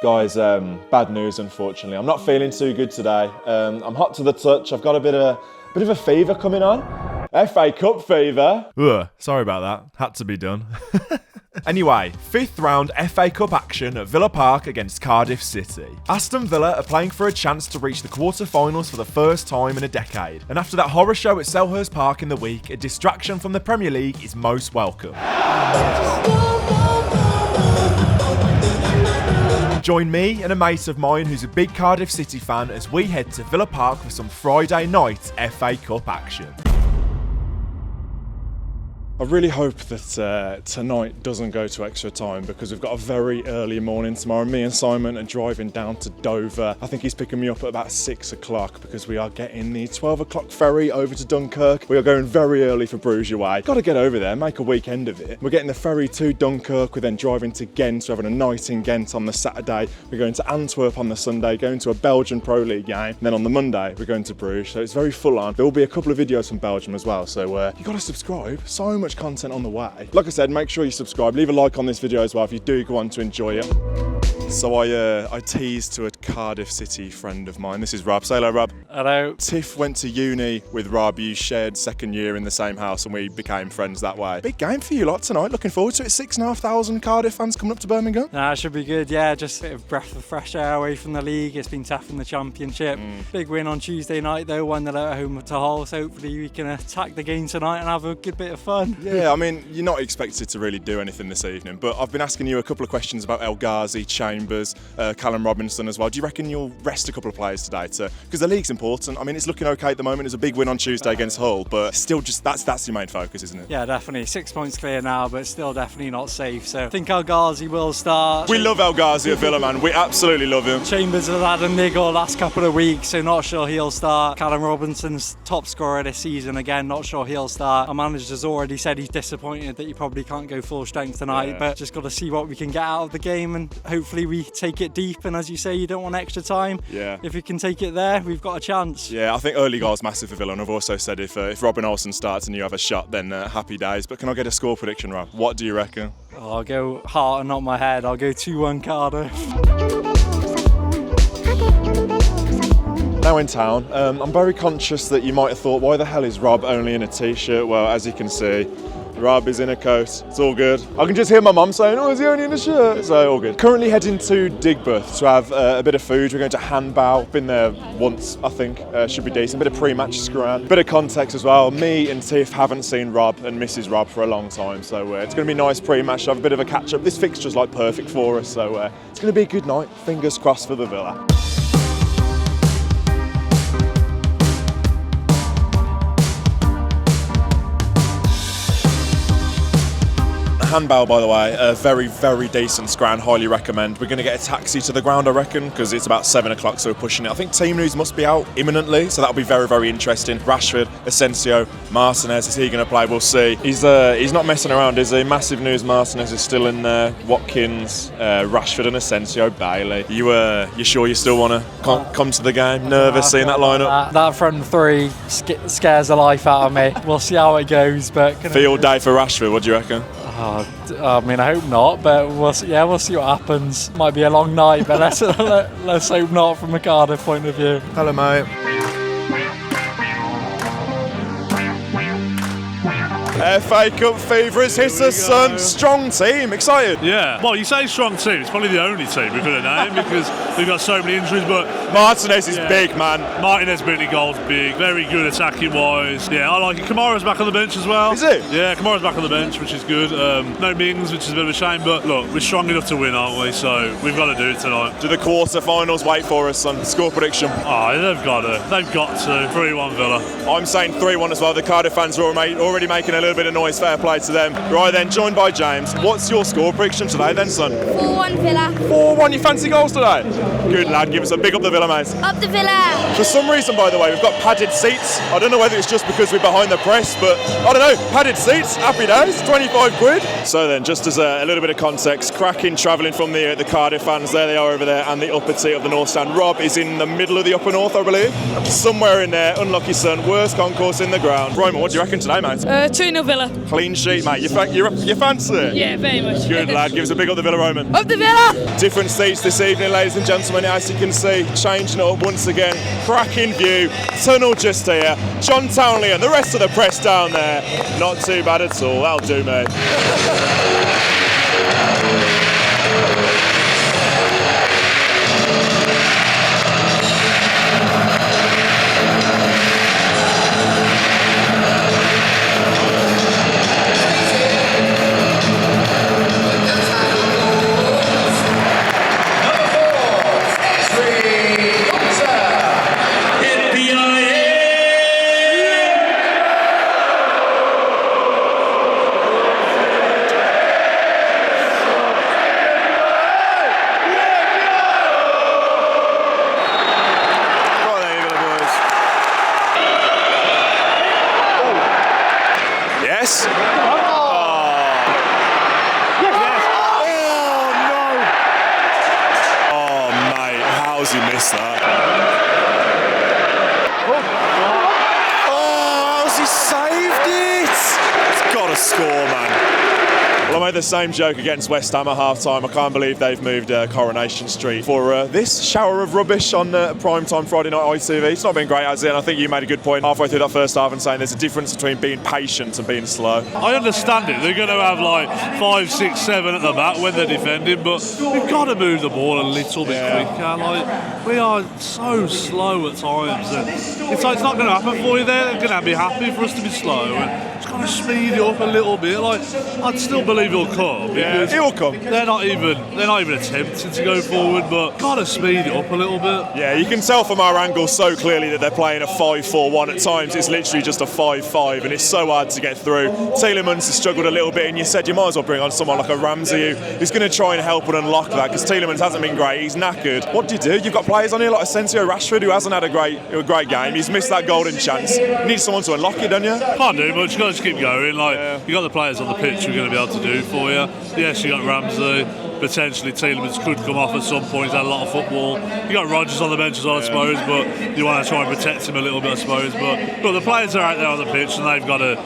Guys, bad news unfortunately. I'm not feeling too good today. I'm hot to the touch. I've got a bit of a fever coming on. FA Cup fever. Ugh, sorry about that. Had to be done. Anyway, 5th round FA Cup action at Villa Park against Cardiff City. Aston Villa are playing for a chance to reach the quarter-finals for the first time in a decade. And after that horror show at Selhurst Park in the week, a distraction from the Premier League is most welcome. Join me and a mate of mine who's a big Cardiff City fan as we head to Villa Park for some Friday night FA Cup action. I really hope that tonight doesn't go to extra time because we've got a very early morning tomorrow. Me and Simon are driving down to Dover. I think he's picking me up at about 6 o'clock because we are getting the 12 o'clock ferry over to Dunkirk. We are going very early for Bruges away. Got to get over there, make a weekend of it. We're getting the ferry to Dunkirk. We're then driving to Ghent. We're having a night in Ghent on the Saturday. We're going to Antwerp on the Sunday, going to a Belgian Pro League game. And then on the Monday, we're going to Bruges. So it's very full on. There will be a couple of videos from Belgium as well. So you got to subscribe. So much content on the way. Like I said, make sure you subscribe, leave a like on this video as well if you do go on to enjoy it. So I teased to a Cardiff City friend of mine. This is Rob. Say hello, Rob. Hello. Tiff went to uni with Rob. You shared second year in the same house and we became friends that way. Big game for you lot tonight. Looking forward to it. 6,500 Cardiff fans coming up to Birmingham. Nah, it should be good. Yeah, just a bit of breath of fresh air away from the league. It's been tough in the Championship. Big win on Tuesday night though, 1-0 at home to Hull. So hopefully we can attack the game tonight and have a good bit of fun. Yeah, I mean, you're not expected to really do anything this evening, but I've been asking you a couple of questions about El Ghazi, Chambers, Callum Robinson as well. Do you reckon you'll rest a couple of players today because the league's important? I mean, it's looking okay at the moment. It's a big win on Tuesday against Hull, but still just that's your main focus, isn't it? Yeah, definitely. 6 points clear now, but still definitely not safe. So I think El Ghazi will start. We love El Ghazi at Villa, man. We absolutely love him. Chambers has had a niggle last couple of weeks, so not sure he'll start. Callum Robinson's top scorer this season, again, not sure he'll start. Our manager's already said he's disappointed that he probably can't go full strength tonight, but just got to see what we can get out of the game and hopefully we take it deep. And as you say, you don't want extra time. Yeah. If we can take it there, we've got a chance. Yeah, I think early goal's massive for Villa, and I've also said if Robin Olsen starts and you have a shot, then happy days. But can I get a score prediction, Rob? What do you reckon? Oh, I'll go heart and not my head. I'll go 2-1 Cardiff. Now in town, I'm very conscious that you might have thought, why the hell is Rob only in a t-shirt? Well, as you can see, Rob is in a coat. It's all good. I can just hear my mum saying, oh, is he only in a shirt? So all good. Currently heading to Digbeth to have a bit of food. We're going to Handbow. Been there once, I think. Should be decent. Bit of pre-match scran. Bit of context as well. Me and Tiff haven't seen Rob and Mrs. Rob for a long time. So it's going to be nice pre-match. Have a bit of a catch-up. This fixture's like perfect for us. So it's going to be a good night. Fingers crossed for the Villa. Handbow, by the way, a very, very decent scran, highly recommend. We're going to get a taxi to the ground, I reckon, because it's about 7 o'clock, so we're pushing it. I think team news must be out imminently, so that'll be very, very interesting. Rashford, Asensio, Martinez, is he going to play? We'll see. He's not messing around, is he? Massive news, Martinez is still in there. Watkins, Rashford and Asensio, Bailey. You sure you still want to come to the game? Nervous seeing that lineup? That front three scares the life out of me. We'll see how it goes. But Field day for Rashford, what do you reckon? I mean, I hope not, but we'll see what happens. Might be a long night, but let's hope not from a Cardiff point of view. Hello, mate. FA Cup fever has hit us, son. Strong team, excited. Yeah, well, you say strong team, it's probably the only team we've got to name because we've got so many injuries, but Martinez is big, man. Martinez beating goals big, very good attacking wise. Yeah, I like it. Kamara's back on the bench as well. Is it? Yeah, Kamara's back on the bench, which is good. No Mings, which is a bit of a shame, but look, we're strong enough to win, aren't we? So we've got to do it tonight. Do the quarter-finals wait for us, son? Score prediction? Oh, they've got to. 3-1 Villa. I'm saying 3-1 as well. The Cardiff fans are already making a little bit of noise. Fair play to them. Right then, joined by James. What's your score prediction today then, son? 4-1 Villa. 4-1, you fancy goals today? Good lad, give us a big up the Villa, mate. Up the Villa. For some reason, by the way, we've got padded seats. I don't know whether it's just because we're behind the press, but I don't know, padded seats, happy days, 25 quid. So then, just as a little bit of context, cracking travelling from the Cardiff fans, there they are over there, and the upper seat of the North Stand. Rob is in the middle of the upper North, I believe. Somewhere in there, unlucky son, worst concourse in the ground. Roman, what do you reckon today, mate? 2-0 3-0 Villa. Clean sheet, mate. You fancy it? Yeah, very much. Good lad. Give us a big up the Villa Roman. Up the Villa! Different seats this evening, ladies and gentlemen. As you can see, changing it up once again. Cracking view. Tunnel just here. John Townley and the rest of the press down there. Not too bad at all. That'll do, mate. Yes. Oh, mate, how's he missed that? Oh, how's he saved it? He's got to score, man. Well, I made the same joke against West Ham at half-time. I can't believe they've moved Coronation Street for this shower of rubbish on prime-time Friday night ITV. It's not been great, has it? And I think you made a good point halfway through that first half and saying there's a difference between being patient and being slow. I understand it. They're going to have like 5, 6, 7 at the back when they're defending, but we've got to move the ball a little bit quicker. Like, we are so slow at times. And it's like it's not going to happen for you there. They're going to be happy for us to be slow. And it's got to speed it up a little bit. Like, I'd still believe he'll come. Yeah, he'll come. They're not even attempting to go forward, but got to speed it up a little bit. Yeah, you can tell from our angle so clearly that they're playing a 5-4-1. At times it's literally just a 5-5 and it's so hard to get through. Tielemans has struggled a little bit and you said you might as well bring on someone like a Ramsey who's going to try and help and unlock that because Tielemans hasn't been great. He's knackered. What do you do? You've got players on here like Asensio Rashford who hasn't had a great game. He's missed that golden chance. You need someone to unlock it, don't you? Can't do much. You've got to just keep going. Like you got the players on the pitch who are going to be able to do for you. Yes, you got Ramsey. Potentially Tielemans could come off at some point. He's had a lot of football. You got Rodgers on the bench as well, I suppose, but you want to try and protect him a little bit, I suppose. But the players are out there on the pitch and they've got to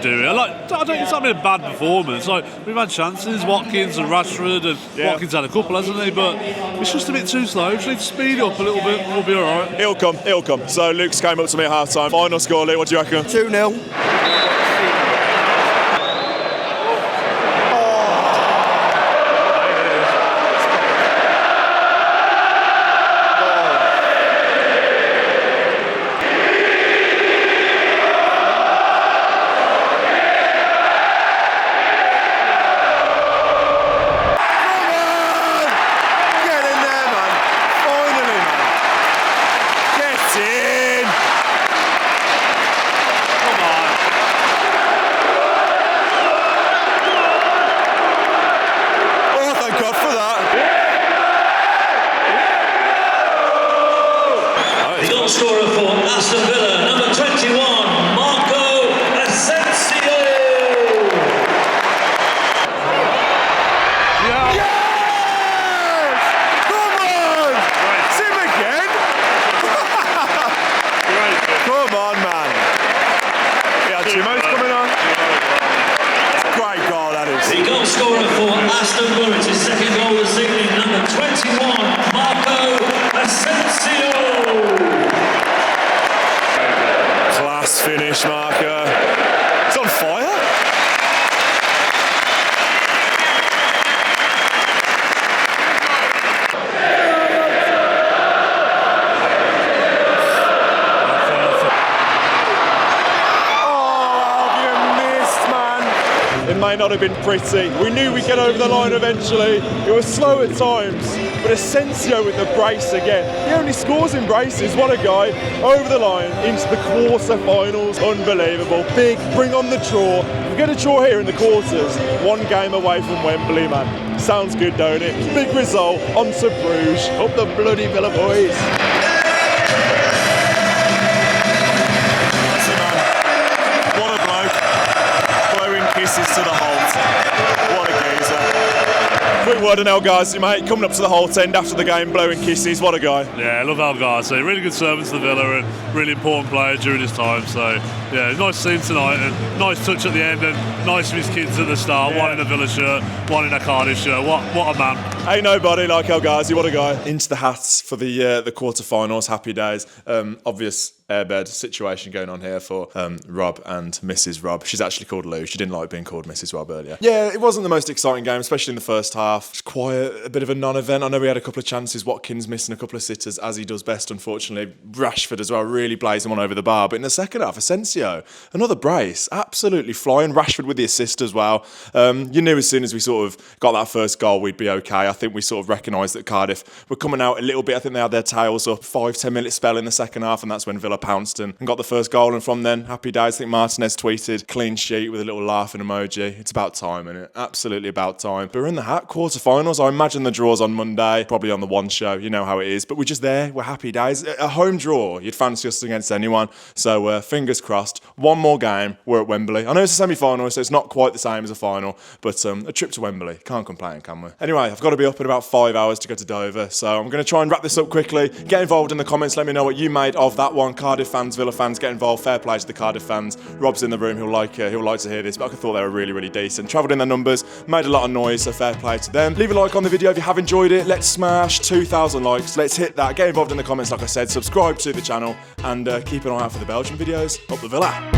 do it. Like, it's not been a bad performance. Like we've had chances, Watkins and Rashford, and Watkins had a couple, hasn't he? But it's just a bit too slow. We just need to speed it up a little bit, and we'll be all right. It'll come. So Luke's came up to me at half time. Final score, Luke. What do you reckon? 2-0. Scorer for Aston Villa, number 21, Marco Asensio. Yes! Come on! It's him again! Come on, man. Yeah, Timo's coming on. Great goal, that is. The goal scorer for Aston Villa, it's his second goal this evening, number 21, Marco Asensio. Class finish, Marco. It's on fire. It may not have been pretty. We knew we'd get over the line eventually. It was slow at times, but Asensio with the brace again. He only scores in braces. What a guy. Over the line into the quarter-finals. Unbelievable. Big, bring on the draw. We get a draw here in the quarters. One game away from Wembley, man. Sounds good, don't it? Big result. On to Bruges. Up the bloody Villa boys. Kisses to the Holt. What a geezer. Quick word on El Ghazi, mate. Coming up to the Holt End after the game, blowing kisses. What a guy. Yeah, I love El Ghazi. Really good servant to the Villa and really important player during his time. So, yeah, nice to see him tonight and nice touch at the end and nice for his kids at the start. One in a Villa shirt, one in a Cardiff shirt. What a man. Ain't nobody like El Ghazi. What a guy. Into the hats for the quarterfinals. Happy days. Obvious airbed situation going on here for Rob and Mrs. Rob. She's actually called Lou. She didn't like being called Mrs. Rob earlier. Yeah, it wasn't the most exciting game, especially in the first half. It's quiet, a bit of a non-event. I know we had a couple of chances. Watkins missing a couple of sitters, as he does best, unfortunately. Rashford as well, really blazing one over the bar. But in the second half, Asensio, another brace, absolutely flying. Rashford with the assist as well. You knew as soon as we sort of got that first goal, we'd be okay. I think we sort of recognised that Cardiff were coming out a little bit. I think they had their tails up. 5-10 minute spell in the second half, and that's when Villa pounced and got the first goal. And from then, happy days. I think Martinez tweeted, clean sheet with a little laughing emoji. It's about time, isn't it? Absolutely about time. But we're in the hat, quarterfinals. I imagine the draw's on Monday, probably on the One Show. You know how it is. But we're just there. We're happy days. A home draw. You'd fancy us against anyone. So fingers crossed. One more game. We're at Wembley. I know it's a semi-final, so it's not quite the same as a final. But a trip to Wembley. Can't complain, can we? Anyway, I've got to be up in about 5 hours to go to Dover. So I'm going to try and wrap this up quickly. Get involved in the comments. Let me know what you made of that one. Cardiff fans, Villa fans, get involved. Fair play to the Cardiff fans. Rob's in the room. He'll like to hear this. But I thought they were really, really decent. Travelled in their numbers. Made a lot of noise. So fair play to them. Leave a like on the video if you have enjoyed it. Let's smash 2,000 likes. Let's hit that. Get involved in the comments, like I said. Subscribe to the channel and keep an eye out for the Belgian videos. Up the Villa.